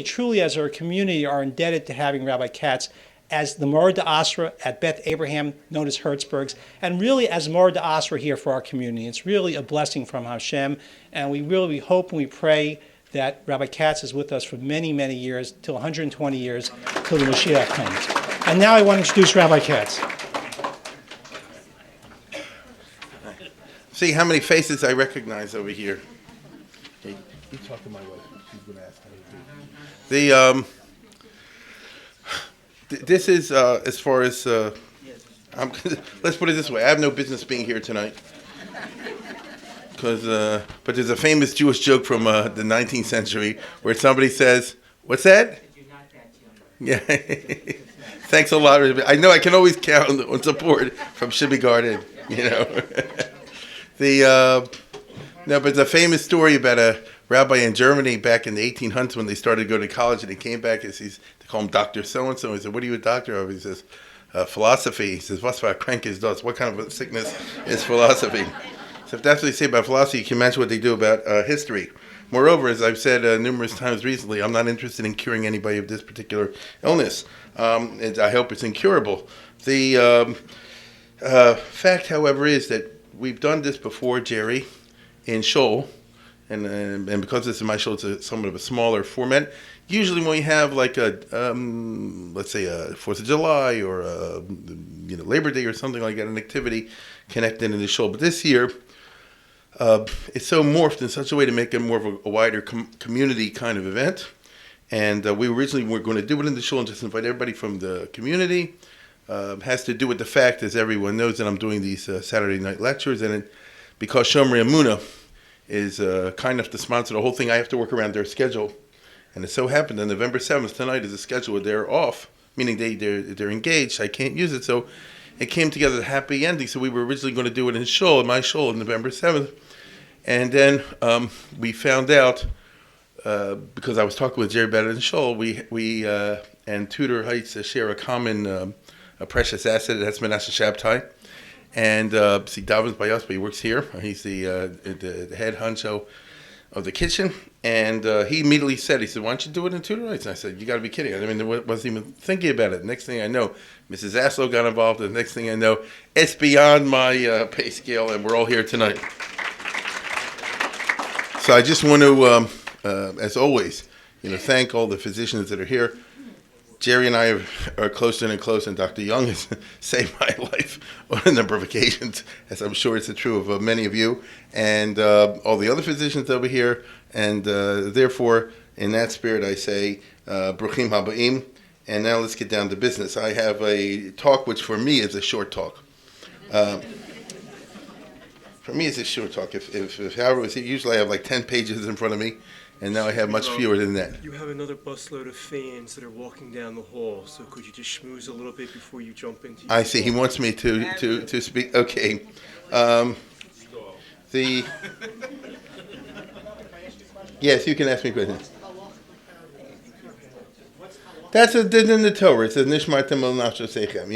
truly as our community are indebted to having Rabbi Katz as the Mora d'Asra at Beth Abraham, known as Hertzberg's, and really as Mora d'Asra here for our community. It's really a blessing from Hashem, and we hope and we pray that Rabbi Katz is with us for many, many years, till 120 years, till the Mashiach comes. And now I want to introduce Rabbi Katz. See how many faces I recognize over here. Hey, you talk to my wife. She's going to ask how you do. This is as far as let's put it this way. I have no business being here tonight, but there's a famous Jewish joke from the 19th century where somebody says, "What's that?" You're not that young. Yeah. Thanks a lot. I know I can always count on support from Shibby Garden. You know. But it's a famous story about a rabbi in Germany back in the 1800s when they started to go to college, and he came back and they call him Dr. So-and-so. He said, "What are you a doctor of?" He says, "Philosophy." He says, "What's for a crank is does? What kind of a sickness is philosophy?" So if that's what they say about philosophy, you can imagine what they do about history. Moreover, as I've said numerous times recently, I'm not interested in curing anybody of this particular illness. And I hope it's incurable. The fact, however, is that we've done this before, Jerry, in Shul, and because this is my Shul, it's somewhat of a smaller format. Usually when we have like a, let's say a 4th of July or a, Labor Day or something like that, an activity connected in the Shul. But this year, it's so morphed in such a way to make it more of a wider community kind of event. And we originally were going to do it in the Shul and just invite everybody from the community. Has to do with the fact, as everyone knows, that I'm doing these Saturday night lectures, and because Shomrei Emunah is kind enough to sponsor the whole thing, I have to work around their schedule. And it so happened that November 7th tonight is a schedule where they're off, meaning they're engaged. I can't use it, so it came together a happy ending. So we were originally going to do it in Shul, in my Shul, on November 7th, and then we found out because I was talking with Jerry about it in Shul, we and Tudor Heights share a common. A precious asset. That's Menashe Shabtai, and he davens by us, but he works here. He's the head honcho of the kitchen, and he immediately said, he said, "Why don't you do it in Tudor Heights?" And I said, "You got to be kidding!" I mean, I wasn't even thinking about it. Next thing I know, Mrs. Aslo got involved, and the next thing I know, it's beyond my pay scale, and we're all here tonight. So I just want to, as always, thank all the physicians that are here. Jerry and I are closer and closer, and Dr. Young has saved my life on a number of occasions, as I'm sure it's true of many of you, and all the other physicians over here. And therefore, in that spirit, I say, Bruchim Habaim. And now let's get down to business. I have a talk which for me is a short talk. For me, it's a short talk. If Howard was here, usually I have like 10 pages in front of me. And now I have much fewer than that. You have another busload of fans that are walking down the hall, so could you just schmooze a little bit before you jump into your I see. He wants me to speak. Okay. Yes, you can ask me questions. That's in the Torah. It says, Nishmartem el nafsho sechem.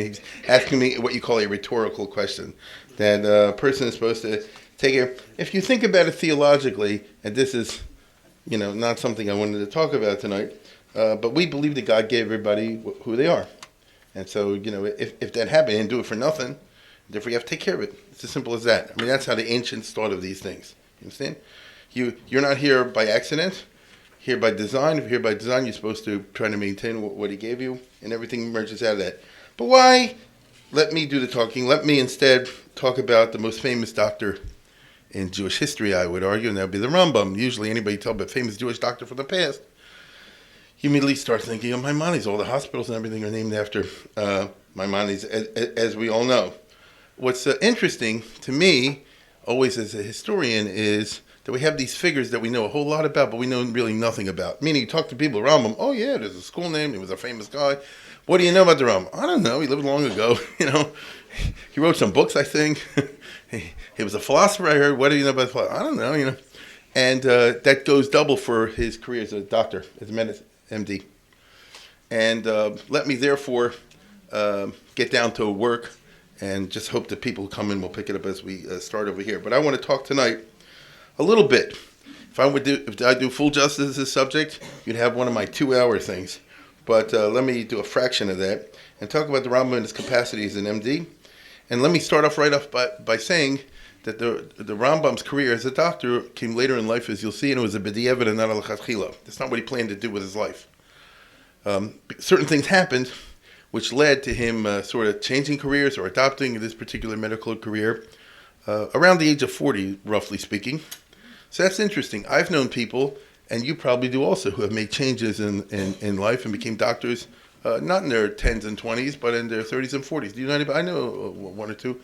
He's asking me what you call a rhetorical question. That a person is supposed to take it. If you think about it theologically, and this is not something I wanted to talk about tonight, but we believe that God gave everybody who they are. And so, if that happened, He didn't do it for nothing, therefore you have to take care of it. It's as simple as that. I mean, that's how the ancients thought of these things. You understand? You're not here by accident, here by design. If you're here by design, you're supposed to try to maintain what He gave you, and everything emerges out of that. But why let me do the talking? Let me instead talk about the most famous doctor in Jewish history, I would argue, and that would be the Rambam. Usually anybody talk about famous Jewish doctor from the past, you immediately start thinking of Maimonides. All the hospitals and everything are named after Maimonides, as we all know. What's interesting to me, always as a historian, is that we have these figures that we know a whole lot about, but we know really nothing about. Meaning, you talk to people around Rambam, oh yeah, there's a school name, he was a famous guy. What do you know about the Rambam? I don't know, he lived long ago, He wrote some books, I think. He was a philosopher, I heard. What do you know about philosophy? I don't know, And that goes double for his career as a doctor, as a MD. And let me therefore get down to work and just hope that people who come in will pick it up as we start over here. But I want to talk tonight a little bit. if I do full justice to this subject, you'd have one of my 2-hour things. But let me do a fraction of that and talk about the Rambam and his capacity as an MD. And let me start off by saying that the Rambam's career as a doctor came later in life, as you'll see, and it was a b'diavad and not a l'chadchila. That's not what he planned to do with his life. Certain things happened which led to him sort of changing careers or adopting this particular medical career around the age of 40, roughly speaking. So that's interesting. I've known people, and you probably do also, who have made changes in life and became doctors, not in their 10s and 20s, but in their 30s and 40s. Do you know anybody? I know one or two.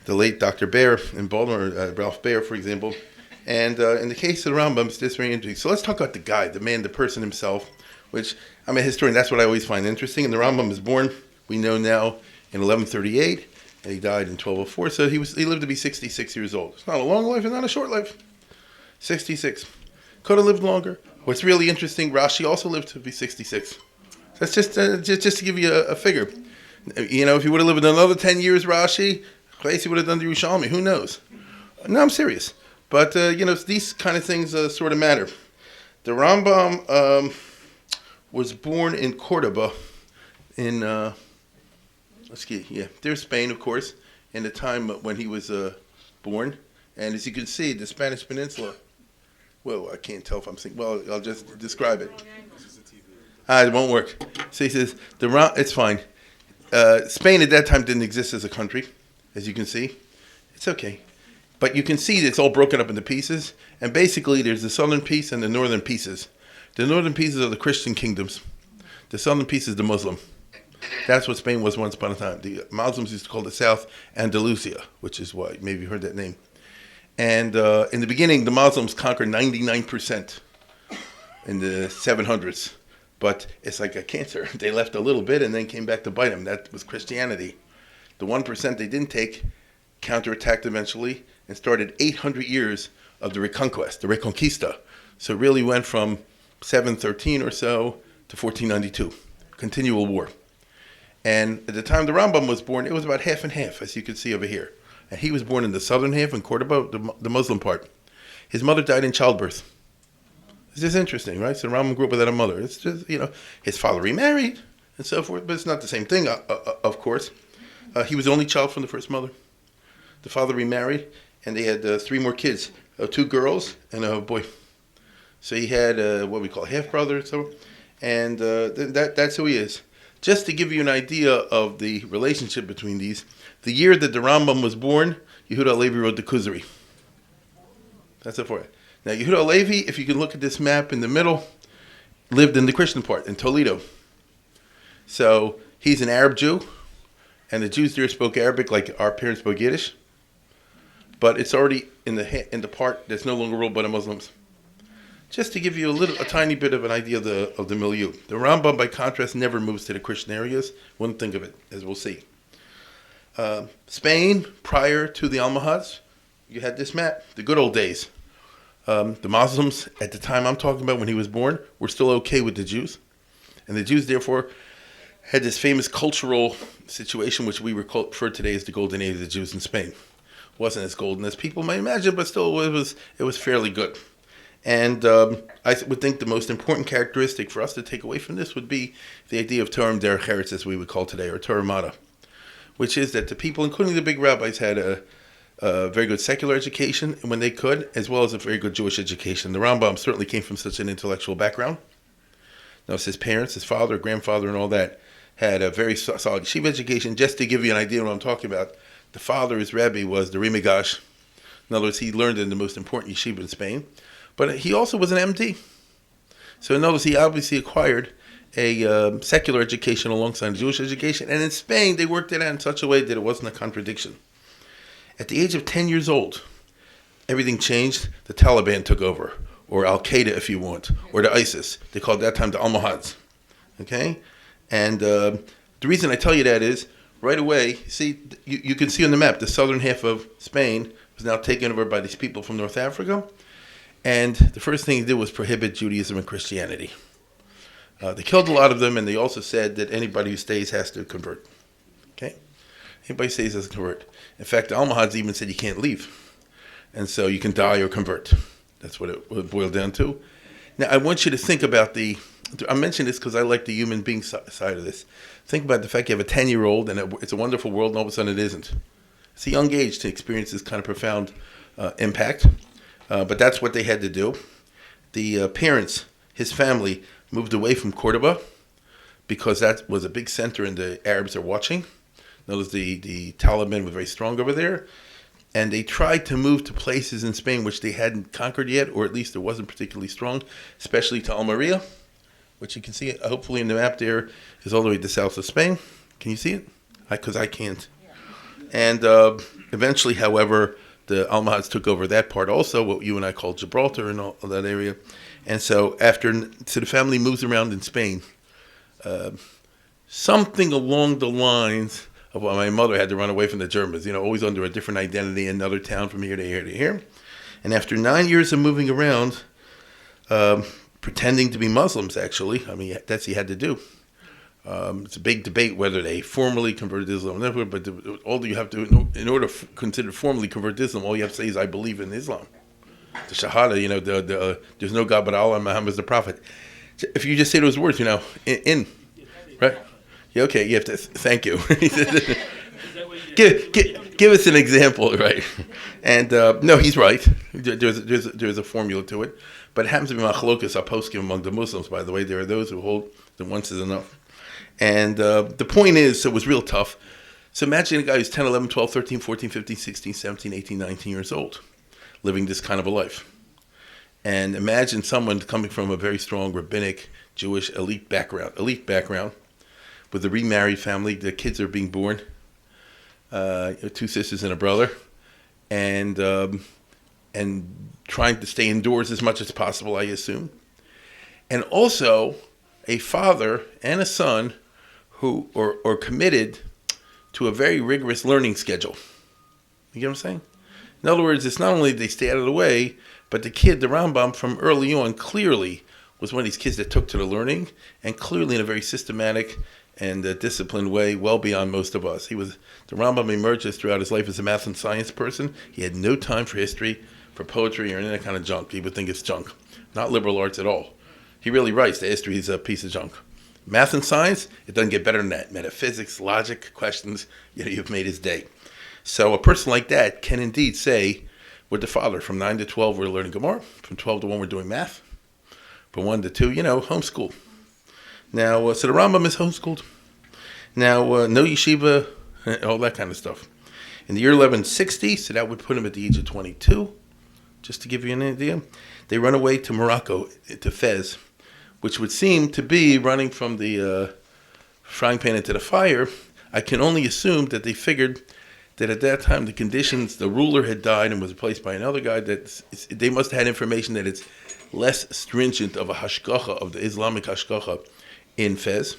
The late Dr. Baer in Baltimore, Ralph Baer, for example. And in the case of the Rambam, it's just very interesting. So let's talk about the guy, the man, the person himself, which I'm a historian. That's what I always find interesting. And the Rambam was born, we know now, in 1138, and he died in 1204. So he lived to be 66 years old. It's not a long life and not a short life. 66. Could have lived longer. What's really interesting, Rashi also lived to be 66. That's just to give you a figure. You know, if he would have lived another 10 years, Rashi, he would have done the Yerushalmi. Who knows? No, I'm serious. But, these kind of things sort of matter. The Rambam was born in Cordoba in, there's Spain, of course, in the time when he was born. And as you can see, the Spanish Peninsula, well, I can't tell if I'm saying, well, I'll just describe it. It won't work. So he says, it's fine. Spain at that time didn't exist as a country, as you can see. It's okay. But you can see that it's all broken up into pieces. And basically, there's the southern piece and the northern pieces. The northern pieces are the Christian kingdoms. The southern piece is the Muslim. That's what Spain was once upon a time. The Muslims used to call the South Andalusia, which is why maybe you heard that name. And in the beginning, the Muslims conquered 99% in the 700s. But it's like a cancer. They left a little bit and then came back to bite them. That was Christianity. The 1% they didn't take counterattacked eventually and started 800 years of the Reconquest, the Reconquista. So it really went from 713 or so to 1492. Continual war. And at the time the Rambam was born, it was about half and half, as you can see over here. And he was born in the southern half in Cordoba, the Muslim part. His mother died in childbirth. It's just interesting, right? So Rambam grew up without a mother. It's just, his father remarried and so forth, but it's not the same thing, of course. He was the only child from the first mother. The father remarried, and they had 3 more kids, 2 girls and a boy. So he had what we call a half-brother, and that's who he is. Just to give you an idea of the relationship between these, the year that the Rambam was born, Yehuda Halevi wrote the Kuzari. That's it for it. Now, Yehuda Halevi, if you can look at this map in the middle, lived in the Christian part, in Toledo. So he's an Arab Jew, and the Jews there spoke Arabic like our parents spoke Yiddish. But it's already in the part that's no longer ruled by the Muslims. Just to give you a tiny bit of an idea of the milieu. The Rambam, by contrast, never moves to the Christian areas. Wouldn't think of it, as we'll see. Spain, prior to the Almohads, you had this map, the good old days. The Muslims, at the time I'm talking about when he was born, were still okay with the Jews. And the Jews, therefore, had this famous cultural situation, which we refer today as the golden age of the Jews in Spain. It wasn't as golden as people might imagine, but still it was fairly good. And I would think the most important characteristic for us to take away from this would be the idea of Torah Derech Eretz, as we would call today, or Torah Mata, which is that the people, including the big rabbis, had a very good secular education when they could, as well as a very good Jewish education. The Rambam certainly came from such an intellectual background. Now, his parents, his father, grandfather, and all that had a very solid yeshiva education. Just to give you an idea of what I'm talking about, the father, his rabbi, was the Rimigash. In other words, he learned in the most important yeshiva in Spain. But he also was an MD. So in other words, he obviously acquired a secular education alongside a Jewish education. And in Spain, they worked it out in such a way that it wasn't a contradiction. At the age of 10 years old, everything changed. The Taliban took over, or Al-Qaeda, if you want, or the ISIS. They called it that time the Almohads. Okay? And the reason I tell you that is, right away, see, you can see on the map, the southern half of Spain was now taken over by these people from North Africa. And the first thing they did was prohibit Judaism and Christianity. They killed a lot of them, and they also said that anybody who stays has to convert. Okay? Anybody who stays has to convert. In fact, the Almohads even said you can't leave. And so you can die or convert. That's what it boiled down to. Now, I want you to think about I mention this because I like the human being side of this. Think about the fact you have a 10-year-old and it's a wonderful world, and all of a sudden it isn't. It's a young age to experience this kind of profound impact. But that's what they had to do. The parents, his family, moved away from Cordoba because that was a big center and the Arabs are watching. Notice the Taliban were very strong over there. And they tried to move to places in Spain which they hadn't conquered yet, or at least it wasn't particularly strong, especially to Almeria, which you can see hopefully in the map there is all the way to the south of Spain. Can you see it? Because I can't. And eventually, however, the Almohads took over that part also, what you and I call Gibraltar and all that area. And so the family moves around in Spain. Something along the lines of why my mother had to run away from the Germans, always under a different identity, another town from here to here to here. And after 9 years of moving around, pretending to be Muslims, actually, that's what he had to do. It's a big debate whether they formally converted to Islam, but all you have to, in order to consider formally convert to Islam, all you have to say is, I believe in Islam. The Shahada, there's no God but Allah, Muhammad is the Prophet. If you just say those words, right? Yeah, okay, you have to, thank you. Give us an example, right? And no, he's right. There's a formula to it. But it happens to be machlokas poskim among the Muslims, by the way. There are those who hold that once is enough. And the point is, so it was real tough. So imagine a guy who's 10, 11, 12, 13, 14, 15, 16, 17, 18, 19 years old, living this kind of a life. And imagine someone coming from a very strong rabbinic, Jewish elite background, with a remarried family. The kids are being born, 2 sisters and a brother, and trying to stay indoors as much as possible, I assume. And also a father and a son who are committed to a very rigorous learning schedule. You get what I'm saying? In other words, it's not only they stay out of the way, but the Rambam from early on clearly was one of these kids that took to the learning, and clearly in a very systematic and disciplined way, well beyond most of us. The Rambam emerges throughout his life as a math and science person. He had no time for history, for poetry, or any of that kind of junk. He would think it's junk. Not liberal arts at all. He really writes that history is a piece of junk. Math and science, it doesn't get better than that. Metaphysics, logic, questions, you've made his day. So a person like that can indeed say, with the father, from 9 to 12 we're learning Gemara, from 12 to 1 we're doing math, from 1 to 2, homeschool. Now, so the Rambam is homeschooled. Now, no yeshiva, all that kind of stuff. In the year 1160, so that would put him at the age of 22, just to give you an idea, they run away to Morocco, to Fez, which would seem to be running from the frying pan into the fire. I can only assume that they figured that at that time the ruler had died and was replaced by another guy, that they must have had information that it's less stringent of a hashgacha, of the Islamic hashgacha in Fez.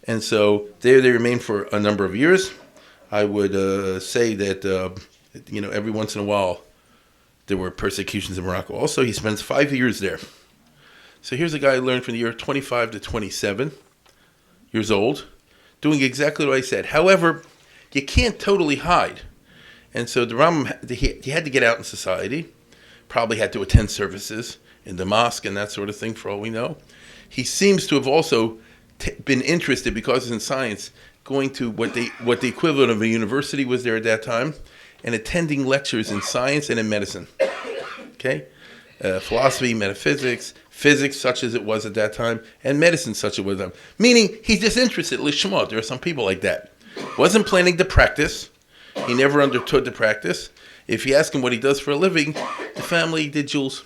And so there they remained for a number of years. I would say that, every once in a while there were persecutions in Morocco. Also, he spends 5 years there. So here's a guy who learned from the year 25 to 27 years old, doing exactly what I said. However, you can't totally hide. And so the Rambam, he had to get out in society, probably had to attend services in the mosque and that sort of thing, for all we know. He seems to have also been interested, because he's in science, going to what the equivalent of a university was there at that time, and attending lectures in science and in medicine. Okay? Philosophy, metaphysics, physics, such as it was at that time, and medicine, such as it was at that time. Meaning, he's just interested, lishma. There are some people like that. Wasn't planning to practice. He never understood the practice. If you ask him what he does for a living, the family did jewels.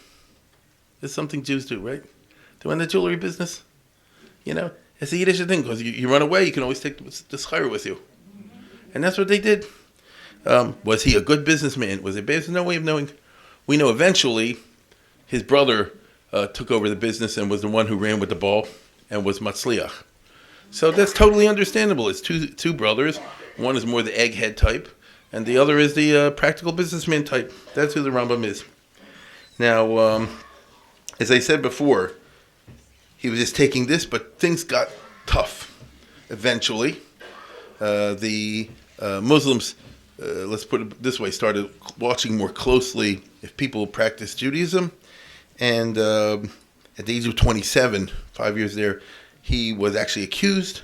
It's something Jews do, right? They run the jewelry business. It's a Yiddish thing, because you run away, you can always take the schayr with you. And that's what they did. Was he a good businessman? Was it bad? There's no way of knowing. We know eventually his brother took over the business and was the one who ran with the ball and was matzliach. So that's totally understandable. It's two brothers. One is more the egghead type, and the other is the practical businessman type. That's who the Rambam is. Now, as I said before, he was just taking this, but things got tough eventually. The Muslims, let's put it this way, started watching more closely if people practiced Judaism, And at the age of 27, 5 years there, he was actually accused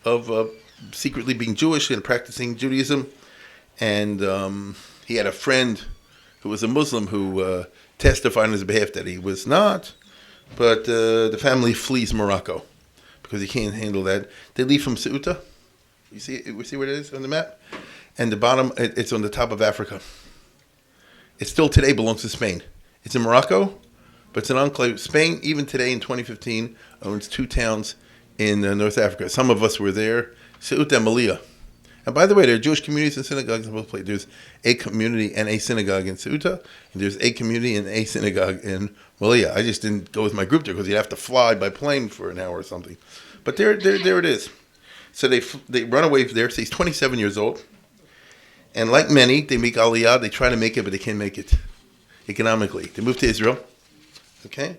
of secretly being Jewish and practicing Judaism. And he had a friend who was a Muslim who testified on his behalf that he was not. But the family flees Morocco because he can't handle that. They leave from Ceuta. We see where it is on the map? And the bottom, it's on the top of Africa. It still today belongs to Spain. It's in Morocco, but it's an enclave. Spain, even today in 2015, owns 2 towns in North Africa. Some of us were there, Ceuta and Melilla. And by the way, there are Jewish communities and synagogues in both places. There's a community and a synagogue in Ceuta, and there's a community and a synagogue in Melilla. I just didn't go with my group there because you'd have to fly by plane for an hour or something. But there it is. So they run away from there. So he's 27 years old. And like many, they make Aliyah. They try to make it, but they can't make it economically. They move to Israel. Okay?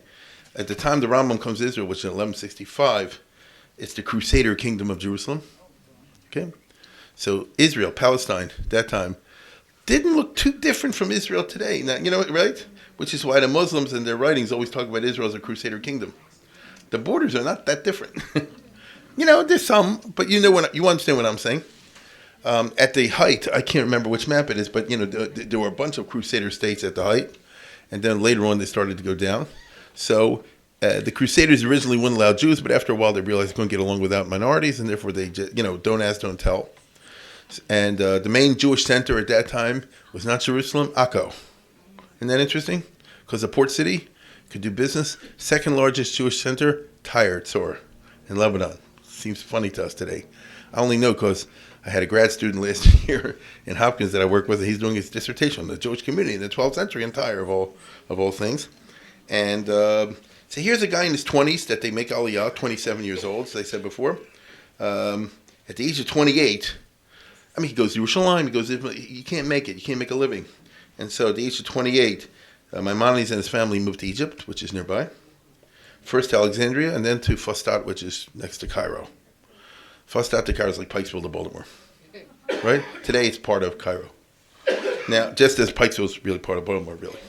At the time the Rambam comes to Israel, which is in 1165, it's the Crusader Kingdom of Jerusalem. Okay? So Israel, Palestine, that time, didn't look too different from Israel today. Now, you know, right? Which is why the Muslims in their writings always talk about Israel as a Crusader Kingdom. The borders are not that different. You know, there's some, but you understand what I'm saying. At the height, I can't remember which map it is, but you know, there were a bunch of Crusader states at the height, and then later on they started to go down. So the Crusaders originally wouldn't allow Jews, but after a while they realized they couldn't get along without minorities, and therefore they just, you know, don't ask, don't tell. And the main Jewish center at that time was not Jerusalem, Akko. Isn't that interesting? Because a port city could do business. Second largest Jewish center, Tyre, Tzor, in Lebanon. Seems funny to us today. I only know because I had a grad student last year in Hopkins that I work with, and he's doing his dissertation on the Jewish community in the 12th century in Tyre, of all things. And so here's a guy in his 20s that they make Aliyah, 27 years old, as I said before. At the age of 28, I mean, he goes to Yerushalayim, you can't make it, you can't make a living. And so at the age of 28, Maimonides and his family moved to Egypt, which is nearby. First to Alexandria, and then to Fustat, which is next to Cairo. Fustat to Cairo is like Pikesville to Baltimore, right? Today it's part of Cairo. Now, just as Pikesville is really part of Baltimore, really.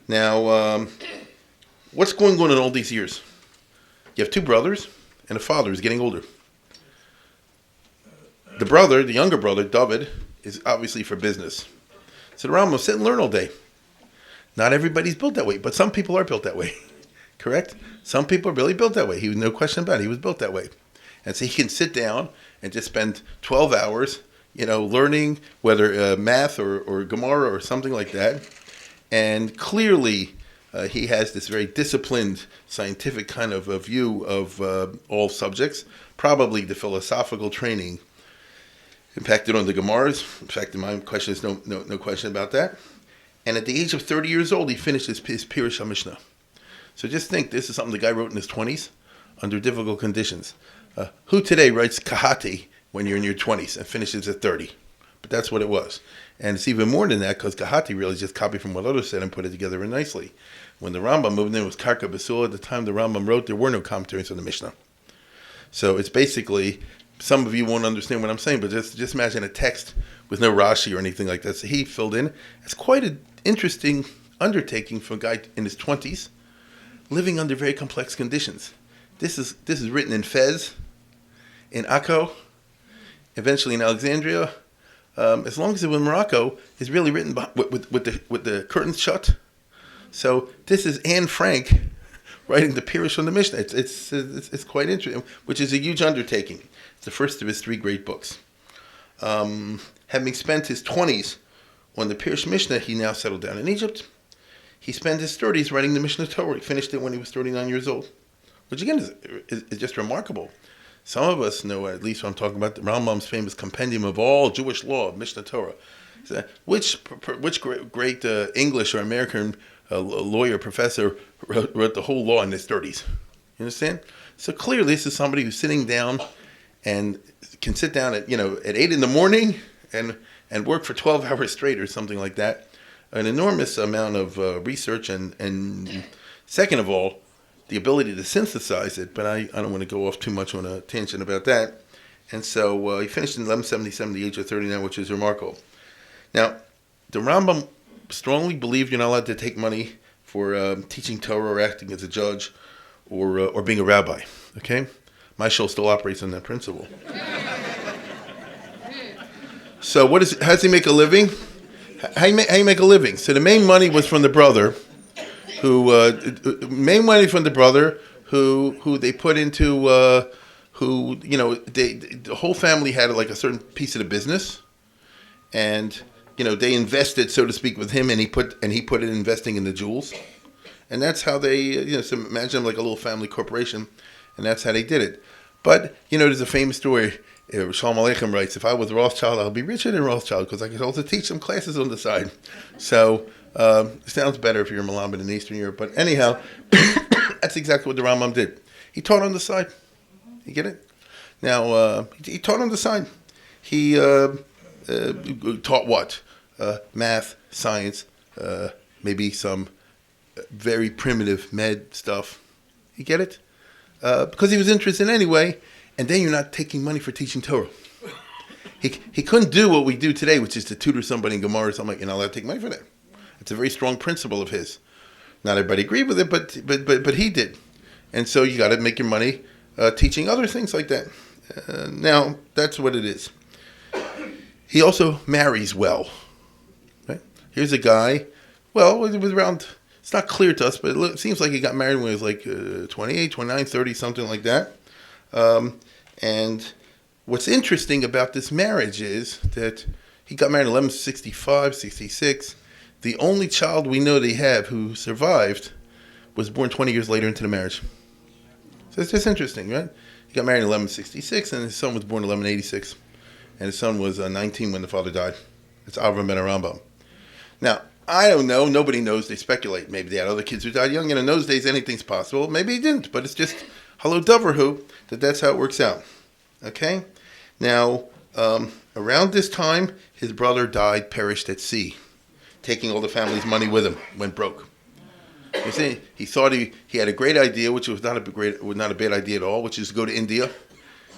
Now, what's going on in all these years? You have 2 brothers, and a father who's getting older. The younger brother, David, is obviously for business. So the Rambam sit and learn all day. Not everybody's built that way, but some people are built that way. Correct? Some people are really built that way. He was no question about it. He was built that way. And so he can sit down and just spend 12 hours, you know, learning whether math or Gemara or something like that. And clearly he has this very disciplined, scientific kind of a view of all subjects. Probably the philosophical training impacted on the Gemaras. In fact, my question is no question about that. And at the age of 30 years old, he finished his Pirush HaMishnah. So just think, this is something the guy wrote in his 20s under difficult conditions. Who today writes Kahati when you're in your 20s and finishes at 30? But that's what it was. And it's even more than that because Kahati really just copied from what others said and put it together very nicely. When the Rambam moved in, it was Karka Basul. At the time the Rambam wrote, there were no commentaries on the Mishnah. So it's basically, some of you won't understand what I'm saying, but just imagine a text with no Rashi or anything like that. So he filled in. It's quite an interesting undertaking for a guy in his 20s, living under very complex conditions. This is written in Fez, in Akko, eventually in Alexandria. As long as it was in Morocco, it's really written with the curtains shut. So this is Anne Frank writing the Pirush on the Mishnah. It's quite interesting, which is a huge undertaking. It's the first of his 3 great books. Having spent his 20s on the Pirush Mishnah, he now settled down in Egypt. He spent his 30s writing the Mishnah Torah. He finished it when he was 39 years old, which again is just remarkable. Some of us know, at least what I'm talking about, the Rambam's famous compendium of all Jewish law, Mishnah Torah. So which great English or American lawyer professor wrote the whole law in his 30s? You understand? So clearly, this is somebody who's sitting down and can sit down at 8 in the morning and work for 12 hours straight or something like that. An enormous amount of research and second of all, the ability to synthesize it, but I don't want to go off too much on a tangent about that. And so he finished in 1177 at the age of 39, which is remarkable. Now, the Rambam strongly believed you're not allowed to take money for teaching Torah or acting as a judge or being a rabbi. Okay, my show still operates on that principle. So how does he make a living? How you make a living? So the main money was from the brother, who they put into the whole family had like a certain piece of the business, and they invested, so to speak, with him, and he put it investing in the jewels, and that's how they so imagine like a little family corporation, and that's how they did it. But there's a famous story. Shalom Aleichem writes, if I was Rothschild, I'll be richer than Rothschild because I could also teach some classes on the side. So it sounds better if you're Malamed in Eastern Europe. But anyhow, that's exactly what the Rambam did. He taught on the side. You get it? Now, he taught on the side. He taught what? Math, science, maybe some very primitive med stuff. You get it? Because he was interested anyway. And then you're not taking money for teaching Torah. He couldn't do what we do today, which is to tutor somebody in Gemara or something. You're not allowed to take money for that. It's a very strong principle of his. Not everybody agreed with it, but he did. And so you got to make your money teaching other things like that. Now, that's what it is. He also marries well. Right? Here's a guy, well, it was around, it's not clear to us, but it seems like he got married when he was like 28, 29, 30, something like that. And what's interesting about this marriage is that he got married in 1165, 66. The only child we know they have who survived was born 20 years later into the marriage. So it's just interesting, right? He got married in 1166, and his son was born in 1186. And his son was 19 when the father died. It's Avram ben Rambam. Now, I don't know. Nobody knows. They speculate. Maybe they had other kids who died young. And in those days, anything's possible. Maybe he didn't. But it's just hello Doverhu that's how it works out. Okay? Now, around this time, his brother died, perished at sea, taking all the family's money with him, went broke. You see, he thought he had a great idea, which was not a bad idea at all, which is to go to India.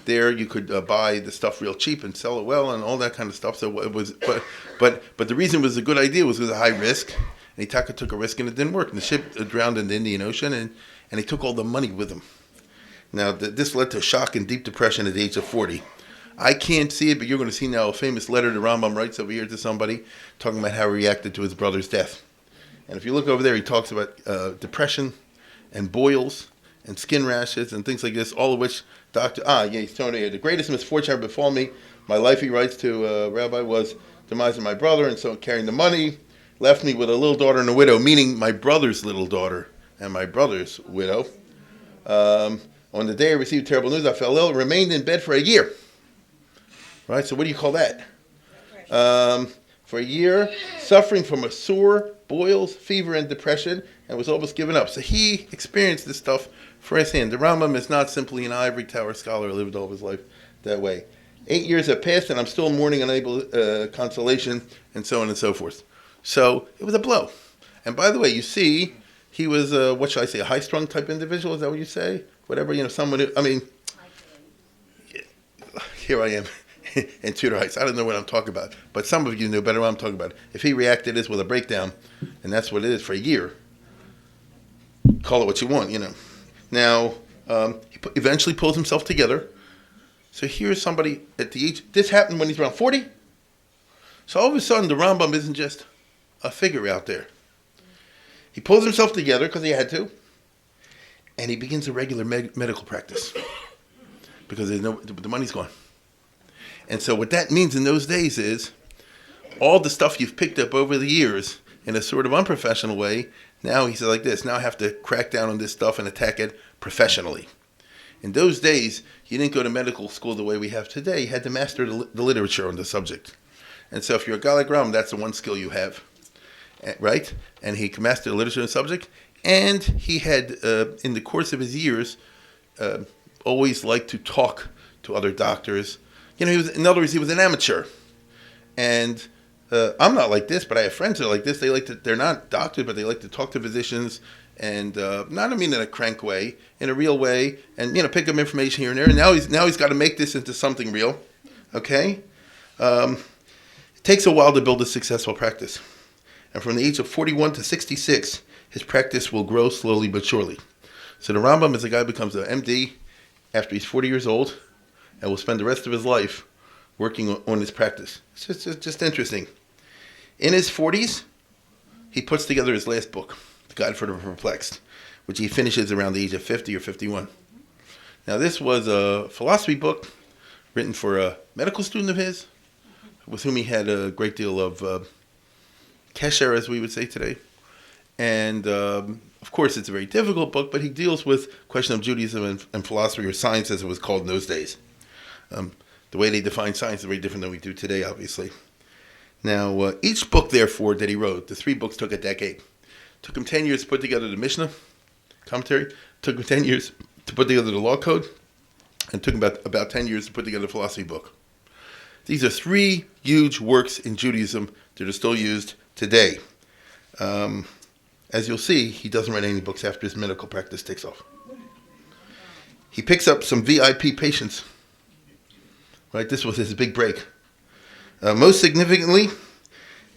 There, you could buy the stuff real cheap and sell it well, and all that kind of stuff. So it was, but the reason it was a good idea was it was a high risk, and Itaka took a risk, and it didn't work. And the ship drowned in the Indian Ocean, and he took all the money with him. Now, this led to a shock and deep depression at the age of 40. I can't see it, but you're going to see now a famous letter the Rambam writes over here to somebody talking about how he reacted to his brother's death. And if you look over there, he talks about depression and boils and skin rashes and things like this, all of which he's telling you, the greatest misfortune ever befall me. My life, he writes to Rabbi, was demise of my brother, and so carrying the money, left me with a little daughter and a widow, meaning my brother's little daughter and my brother's widow. On the day I received terrible news, I fell ill, remained in bed for a year. Right, so what do you call that? For a year, suffering from a sore, boils, fever, and depression, and was almost given up. So he experienced this stuff firsthand. The Rambam is not simply an ivory tower scholar who lived all of his life that way. 8 years have passed, and I'm still mourning unable consolation, and so on and so forth. So it was a blow. And by the way, you see, he was, a high-strung type individual? Is that what you say? Whatever, someone who, here I am in Tudor Heights. I don't know what I'm talking about, but some of you know better what I'm talking about. If he reacted this with a breakdown, and that's what it is for a year, call it what you want, Now, he eventually pulls himself together. So here's somebody at the age, this happened when he's around 40. So all of a sudden, the Rambam isn't just a figure out there. He pulls himself together because he had to. And he begins a regular medical practice because the money's gone. And so what that means in those days is all the stuff you've picked up over the years in a sort of unprofessional way, now he said like this, now I have to crack down on this stuff and attack it professionally. In those days, you didn't go to medical school the way we have today. You had to master the literature on the subject. And so if you're a guy like Rambam, that's the one skill you have, right? And he can master the literature on the subject. And he had, in the course of his years, always liked to talk to other doctors. In other words, he was an amateur. And I'm not like this, but I have friends that are like this. They're not doctors, but they like to talk to physicians, and not, in a crank way, in a real way, and pick up information here and there. And now he's got to make this into something real. Okay, it takes a while to build a successful practice. And from the age of 41 to 66. his practice will grow slowly but surely. So the Rambam is a guy who becomes an MD after he's 40 years old and will spend the rest of his life working on his practice. It's just interesting. In his 40s, he puts together his last book, The Guide for the Perplexed, which he finishes around the age of 50 or 51. Now, this was a philosophy book written for a medical student of his, with whom he had a great deal of kesher, as we would say today. And, of course, it's a very difficult book, but he deals with question of Judaism and philosophy, or science, as it was called in those days. The way they define science is very different than we do today, obviously. Now, each book, therefore, that he wrote, the 3 books took a decade. Took him 10 years to put together the Mishnah commentary. Took him 10 years to put together the law code. And took him about 10 years to put together the philosophy book. These are 3 huge works in Judaism that are still used today. As you'll see, he doesn't write any books after his medical practice takes off. He picks up some VIP patients. Right, this was his big break. Most significantly,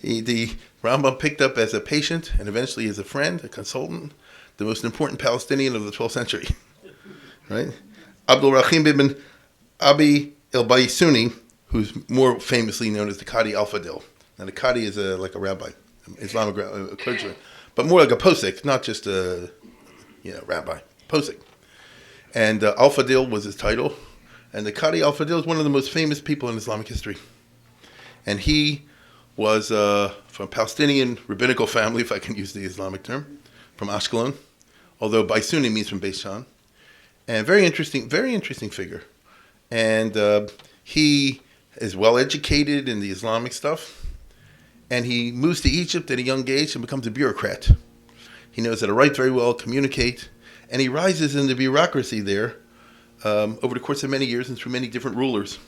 the Rambam picked up as a patient and eventually as a friend, a consultant, the most important Palestinian of the 12th century. Right, Abdul Rahim ibn Abi el-Baisuni, who's more famously known as the Qadi al-Fadil. Now, the Qadi is like a rabbi, Islamic clergyman, but more like a posek, not just a rabbi, posek. And al-Fadil was his title. And the Qadi al-Fadil is one of the most famous people in Islamic history. And he was from a Palestinian rabbinical family, if I can use the Islamic term, from Ashkelon, although Baisuni means from Beis Shan. And very interesting figure. And he is well educated in the Islamic stuff. And he moves to Egypt at a young age and becomes a bureaucrat. He knows how to write very well, communicate, and he rises in the bureaucracy there over the course of many years and through many different rulers.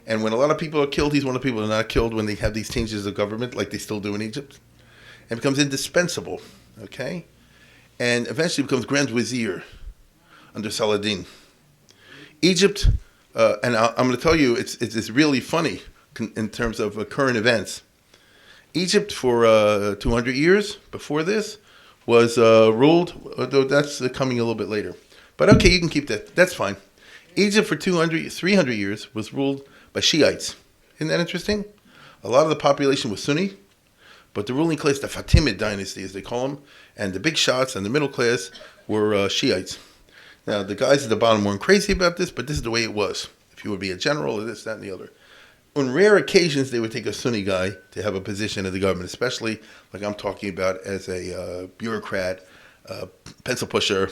And when a lot of people are killed, he's one of the people who are not killed when they have these changes of government, like they still do in Egypt. And becomes indispensable, okay? And eventually becomes Grand Vizier under Saladin. Egypt, and I'm going to tell you, it's really funny in terms of current events. Egypt for 200 years before this was ruled, although that's coming a little bit later. But okay, you can keep that. That's fine. Egypt for 300 years was ruled by Shiites. Isn't that interesting? A lot of the population was Sunni, but the ruling class, the Fatimid dynasty as they call them, and the big shots and the middle class were Shiites. Now, the guys at the bottom weren't crazy about this, but this is the way it was. If you would be a general or this, that, and the other. On rare occasions, they would take a Sunni guy to have a position in the government, especially like I'm talking about as a bureaucrat, pencil pusher,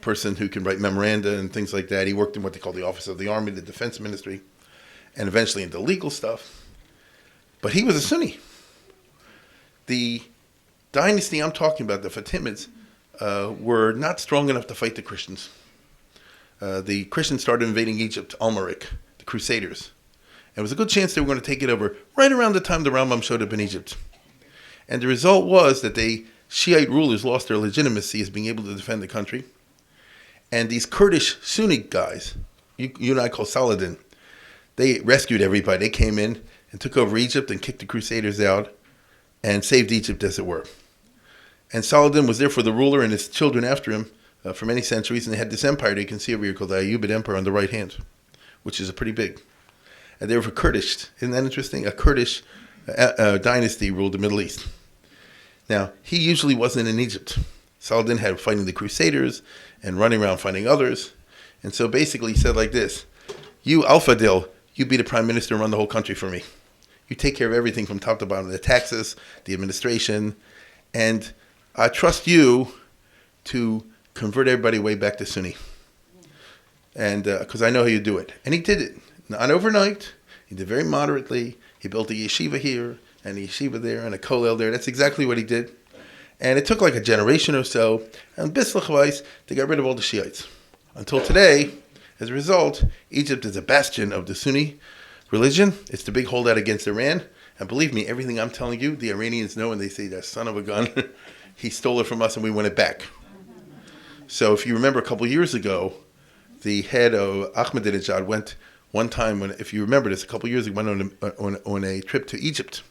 person who can write memoranda and things like that. He worked in what they call the Office of the Army, the Defense Ministry, and eventually into legal stuff. But he was a Sunni. The dynasty I'm talking about, the Fatimids, were not strong enough to fight the Christians. The Christians started invading Egypt, Almaric, the Crusaders. And it was a good chance they were going to take it over right around the time the Rambam showed up in Egypt. And the result was that the Shiite rulers lost their legitimacy as being able to defend the country. And these Kurdish Sunni guys, you and I call Saladin, they rescued everybody. They came in and took over Egypt and kicked the Crusaders out and saved Egypt, as it were. And Saladin was therefore the ruler and his children after him for many centuries. And they had this empire that you can see over here called the Ayyubid Empire on the right hand, which is pretty big. And they were Kurdish. Isn't that interesting? A Kurdish dynasty ruled the Middle East. Now, he usually wasn't in Egypt. Saladin had fighting the Crusaders and running around fighting others. And so basically he said like this, you, Al-Fadil, you be the prime minister and run the whole country for me. You take care of everything from top to bottom, the taxes, the administration, and I trust you to convert everybody way back to Sunni. And because I know how you do it. And he did it. Not overnight. He did very moderately. He built a yeshiva here and a yeshiva there and a kollel there. That's exactly what he did. And it took like a generation or so. And bislachwise, they got rid of all the Shiites. Until today, as a result, Egypt is a bastion of the Sunni religion. It's the big holdout against Iran. And believe me, everything I'm telling you, the Iranians know, and they say, that son of a gun, he stole it from us and we want it back. So if you remember a couple of years ago, the head of Ahmadinejad went one time, if you remember this, a couple of years ago, went on a trip to Egypt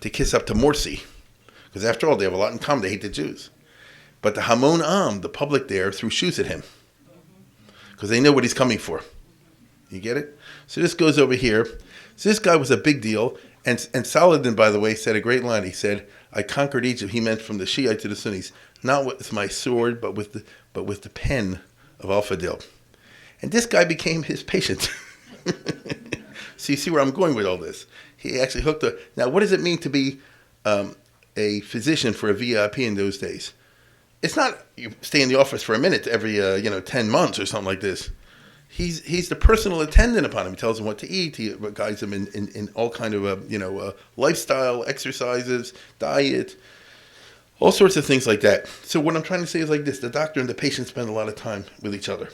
to kiss up to Morsi. Because after all, they have a lot in common. They hate the Jews. But the Hamon Am, the public there, threw shoes at him because they know what he's coming for. You get it? So this goes over here. So this guy was a big deal. And Saladin, by the way, said a great line. He said, I conquered Egypt. He meant from the Shiite to the Sunnis, not with my sword, but with the pen of Al-Fadil. And this guy became his patient. So you see where I'm going with all this. He actually hooked up. Now, what does it mean to be a physician for a VIP in those days? It's not you stay in the office for a minute every 10 months or something like this. He's the personal attendant upon him. He tells him what to eat. He guides him in all kind of lifestyle, exercises, diet, all sorts of things like that. So what I'm trying to say is like this: the doctor and the patient spend a lot of time with each other.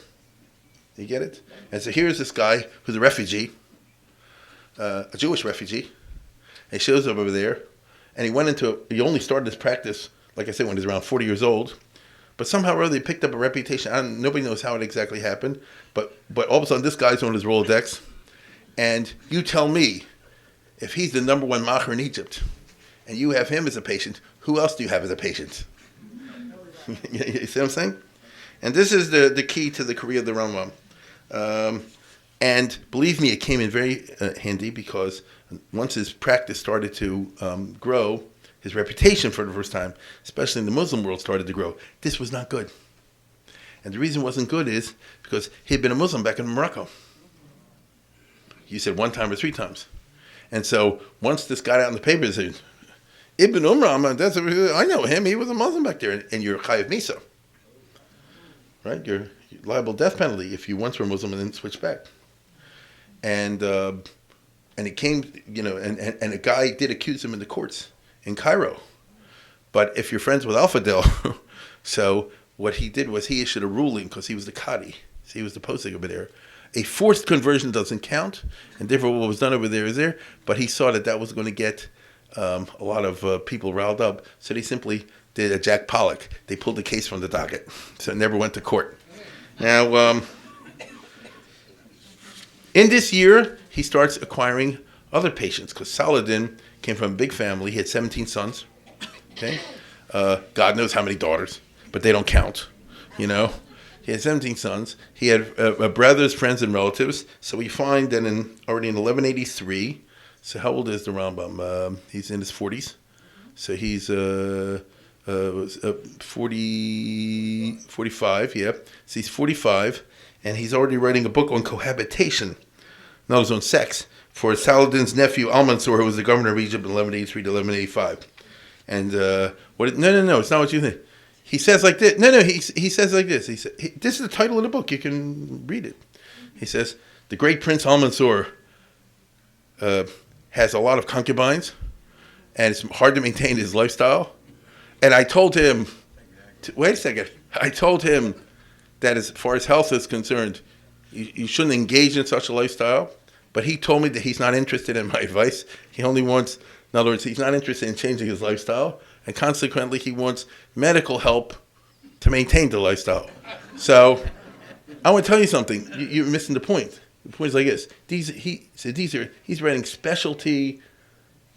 You get it? And so here's this guy who's a refugee, a Jewish refugee. And he shows up over there, and he only started his practice, like I said, when he was around 40 years old. But somehow or other, he picked up a reputation. Nobody knows how it exactly happened. But all of a sudden, this guy's on his Rolodex. And you tell me, if he's the number one macher in Egypt, and you have him as a patient, who else do you have as a patient? You see what I'm saying? And this is the key to the career of the Rambam. And believe me, it came in very handy because once his practice started to grow, his reputation for the first time, especially in the Muslim world, started to grow. This was not good. And the reason it wasn't good is because he'd been a Muslim back in Morocco. You said 1 time or 3 times. And so once this got out in the paper, they said, Ibn Umar, I know him, he was a Muslim back there. And you're Chayav Misa. Right? You're liable death penalty if you once were Muslim and then switch back. And it came, and a guy did accuse him in the courts in Cairo. But if you're friends with Al-Fadil, so what he did was he issued a ruling because he was the Qadi. So he was the posting over there. A forced conversion doesn't count, and therefore what was done over there is there. But he saw that was going to get a lot of people riled up. So they simply did a Jack Pollock. They pulled the case from the docket. So it never went to court. Now, in this year, he starts acquiring other patients because Saladin came from a big family. He had 17 sons. Okay, God knows how many daughters, but they don't count. He had 17 sons. He had brothers, friends, and relatives. So we find that already in 1183. So how old is the Rambam? He's in his 40s. So he's 45. Yeah. So he's 45, and he's already writing a book on cohabitation, not his own sex, for Saladin's nephew Al-Mansur, who was the governor of Egypt in 1183 to 1185. And no, it's not what you think. He says like this. No, he says like this. This is the title of the book. You can read it. He says, the great Prince Al-Mansur has a lot of concubines, and it's hard to maintain his lifestyle. And I told him, wait a second. I told him that as far as health is concerned, you shouldn't engage in such a lifestyle. But he told me that he's not interested in my advice. He only wants, in other words, he's not interested in changing his lifestyle. And consequently, he wants medical help to maintain the lifestyle. So I want to tell you something. You're missing the point. The point is like this. He's writing specialty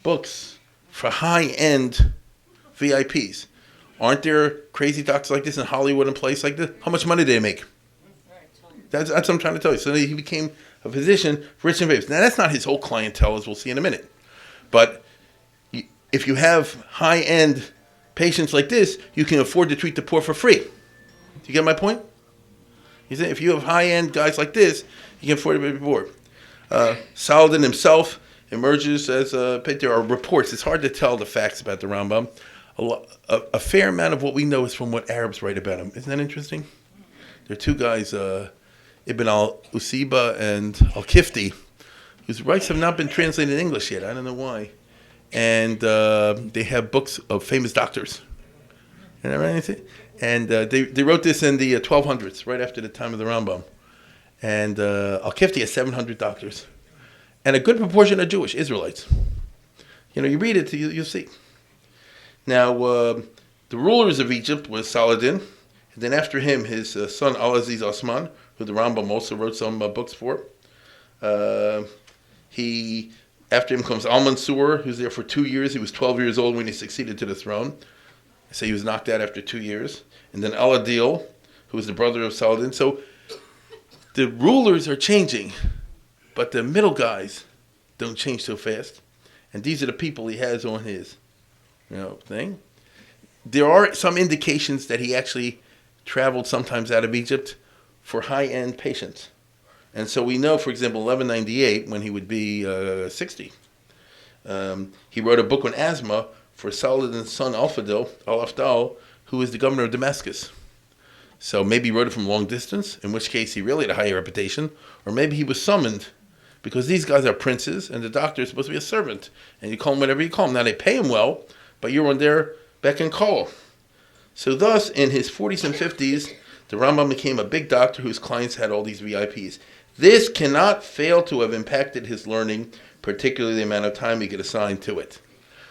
books for high-end VIPs. Aren't there crazy doctors like this in Hollywood and places like this? How much money do they make? That's what I'm trying to tell you. So he became a physician, rich and famous. Now, that's not his whole clientele, as we'll see in a minute. But if you have high-end patients like this, you can afford to treat the poor for free. Do you get my point? You see, if you have high-end guys like this, you can afford to be poor. Saladin himself emerges as there are reports. It's hard to tell the facts about the Rambam. A fair amount of what we know is from what Arabs write about him. Isn't that interesting? There are 2 guys, Ibn al-Usiba and al-Kifti, whose rights have not been translated in English yet. I don't know why. And they have books of famous doctors. And they wrote this in the 1200s, right after the time of the Rambam. And al-Kifti has 700 doctors. And a good proportion are Jewish, Israelites. You read it, you'll see. Now, the rulers of Egypt was Saladin. And then after him, his son Al-Aziz Osman, who the Rambam also wrote some books for. After him comes Al-Mansur, who's there for 2 years. He was 12 years old when he succeeded to the throne. So he was knocked out after 2 years. and then Aladil, who was the brother of Saladin. So the rulers are changing, but the middle guys don't change so fast. And these are the people he has on his, thing. There are some indications that he actually traveled sometimes out of Egypt for high-end patients. And so we know, for example, 1198, when he would be 60, he wrote a book on asthma for Saladin's son Al-Afdal, who is the governor of Damascus. So maybe he wrote it from long distance, in which case he really had a high reputation, or maybe he was summoned, because these guys are princes, and the doctor is supposed to be a servant, and you call him whatever you call him. Now, they pay him well, but you're on their beck and call. So thus, in his 40s and 50s, the Rambam became a big doctor whose clients had all these VIPs. This cannot fail to have impacted his learning, particularly the amount of time he could assign to it.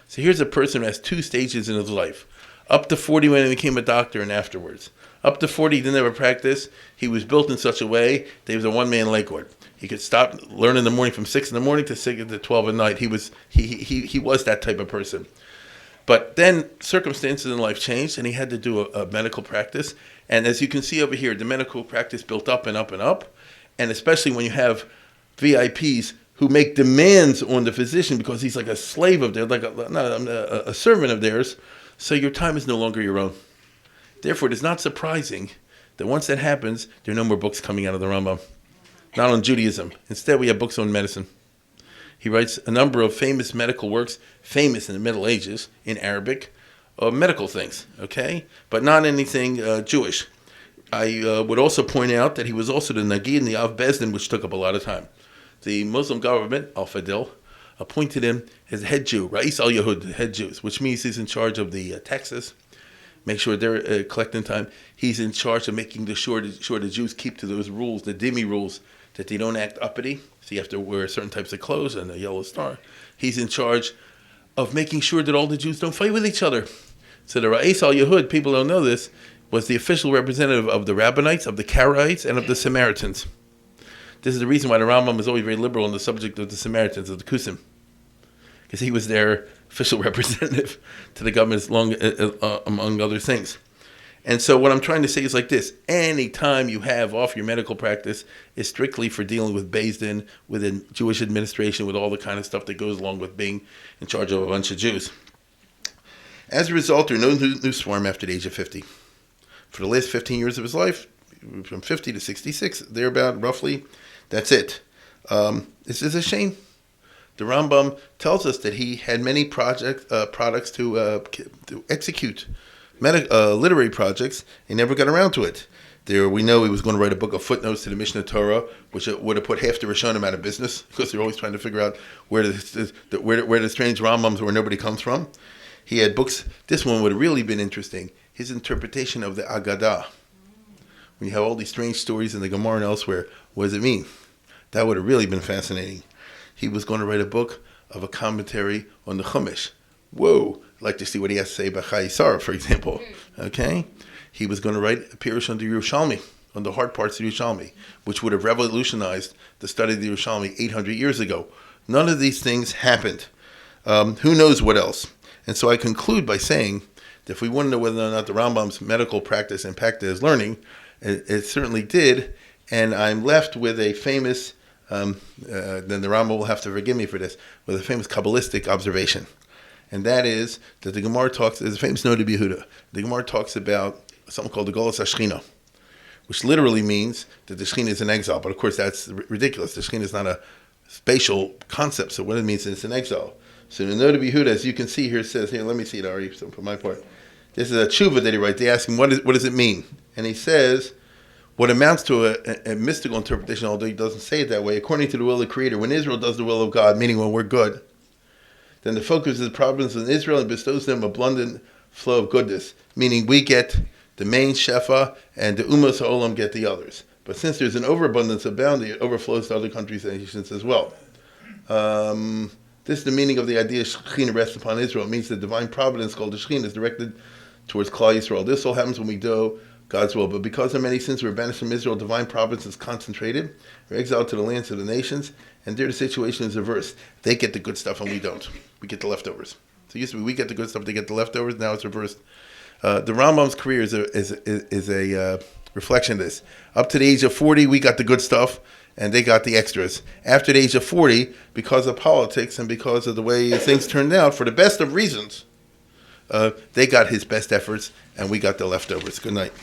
So here's a person who has two stages in his life. Up to 40 when he became a doctor, and afterwards. Up to 40, he didn't have a practice. He was built in such a way that he was a one-man Lakeward. He could stop, learn in the morning from 6 in the morning to 6 to 12 at night. He was that type of person. But then circumstances in life changed, and he had to do a medical practice. And as you can see over here, the medical practice built up and up and up. And especially when you have VIPs who make demands on the physician because he's like a slave of theirs, like a servant of theirs. So your time is no longer your own. Therefore, it is not surprising that once that happens, there are no more books coming out of the Rambam. Not on Judaism. Instead, we have books on medicine. He writes a number of famous medical works, famous in the Middle Ages, in Arabic, medical things, okay? But not anything Jewish. I would also point out that he was also the Nagid and the Av Bezdin, which took up a lot of time. The Muslim government, Al-Fadil, appointed him as head Jew, Rais al-Yahud, the head Jews, which means he's in charge of the taxes, make sure they're collecting time. He's in charge of making sure the Jews keep to those rules, the dhimmi rules, that they don't act uppity. So you have to wear certain types of clothes and a yellow star. He's in charge of making sure that all the Jews don't fight with each other. So the Rais al-Yahud, people don't know this, was the official representative of the Rabbinites, of the Karaites, and of the Samaritans. This is the reason why the Rambam is always very liberal on the subject of the Samaritans, of the Kusim, because he was their official representative to the government, among other things. And so what I'm trying to say is like this. Any time you have off your medical practice is strictly for dealing with Beis Din, within Jewish administration, with all the kind of stuff that goes along with being in charge of a bunch of Jews. As a result, there are no new swarm after the age of 50. For the last 15 years of his life, from 50 to 66, thereabout, roughly, that's it. This is a shame. The Rambam tells us that he had many products to execute, literary projects. He never got around to it. We know he was going to write a book of footnotes to the Mishnah Torah, which would have put half the Rishonim out of business, because they're always trying to figure out where the strange Rambams where nobody comes from. He had books. This one would have really been interesting. His interpretation of the Agadah. When you have all these strange stories in the Gemara and elsewhere, what does it mean? That would have really been fascinating. He was going to write a book of a commentary on the Chumash. Whoa! I'd like to see what he has to say about Chayei Sarah, for example. Okay? He was going to write a pirush on the Yerushalmi, on the hard parts of the Yerushalmi, which would have revolutionized the study of the Yerushalmi 800 years ago. None of these things happened. Who knows what else? And so I conclude by saying that if we want to know whether or not the Rambam's medical practice impacted his learning, it certainly did. And I'm left with a famous, then the Rambam will have to forgive me for this, with a famous Kabbalistic observation. And that is that the Gemara talks, there's a famous note of Yehuda. The Gemara talks about something called the Golos HaShechina, which literally means that the Shechina is in exile. But of course that's ridiculous. The Shechina is not a spatial concept, so what it means is it's in exile. So the note of Yehuda, as you can see here, says, here, let me see it, Ari, for my part. This is a tshuva that he writes. They ask him, what does it mean? And he says, what amounts to a mystical interpretation, although he doesn't say it that way, according to the will of the Creator, when Israel does the will of God, meaning when we're good, then the focus is the providence of Israel and bestows them abundant flow of goodness, meaning we get the main shefa and the Ummos HaOlam get the others. But since there's an overabundance of bounty, it overflows to other countries and nations as well. This is the meaning of the idea Shechina rests upon Israel. It means the divine providence called the Shechina is directed towards Klal Yisrael. This all happens when we do God's will. But because of many sins we're banished from Israel, divine providence is concentrated. We're exiled to the lands of the nations, and there the situation is reversed. They get the good stuff and we don't. We get the leftovers. So it used to be we get the good stuff, they get the leftovers. Now it's reversed. The Rambam's career is a reflection of this. Up to the age of 40, we got the good stuff, and they got the extras. After the age of 40, because of politics and because of the way things turned out, for the best of reasons, they got his best efforts, and we got the leftovers. Good night.